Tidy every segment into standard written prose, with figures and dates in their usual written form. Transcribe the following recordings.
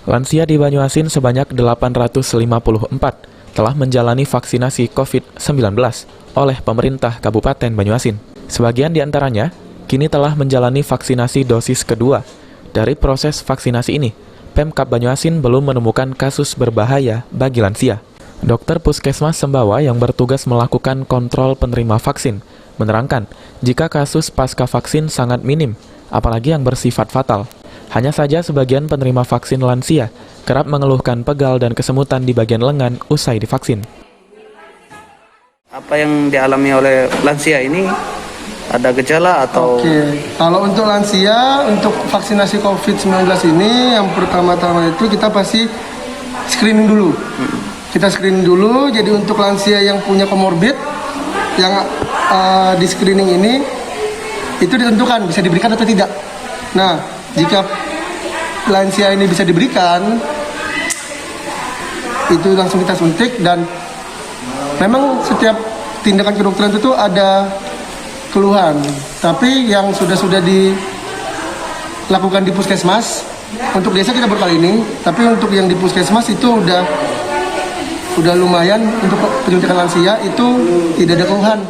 Lansia di Banyuasin sebanyak 854 telah menjalani vaksinasi COVID-19 oleh pemerintah Kabupaten Banyuasin. Sebagian di antaranya kini telah menjalani vaksinasi dosis kedua. Dari proses vaksinasi ini, Pemkab Banyuasin belum menemukan kasus berbahaya bagi lansia. Dokter Puskesmas Sembawa yang bertugas melakukan kontrol penerima vaksin menerangkan jika kasus pasca vaksin sangat minim, apalagi yang bersifat fatal. Hanya saja sebagian penerima vaksin lansia kerap mengeluhkan pegal dan kesemutan di bagian lengan usai divaksin. Apa yang dialami oleh lansia ini ada gejala atau? Oke, kalau untuk lansia, untuk vaksinasi COVID-19 ini yang pertama-tama itu kita pasti screening dulu. Kita screening dulu, jadi untuk lansia yang punya komorbid, yang di screening ini itu ditentukan bisa diberikan atau tidak. Nah, jika lansia ini bisa diberikan, itu langsung kita suntik, dan memang setiap tindakan kedokteran itu ada keluhan. Tapi yang sudah dilakukan di puskesmas, untuk desa kita baru kali ini, tapi untuk yang di puskesmas itu udah lumayan. Untuk penyuntikan lansia itu tidak ada keluhan.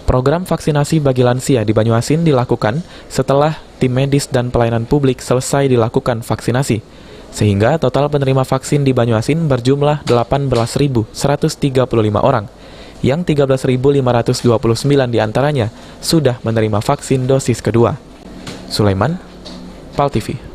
Program vaksinasi bagi lansia di Banyuasin dilakukan setelah tim medis dan pelayanan publik selesai dilakukan vaksinasi, sehingga total penerima vaksin di Banyuasin berjumlah 18.135 orang, yang 13.529 diantaranya sudah menerima vaksin dosis kedua. Sulaiman, PAL TV.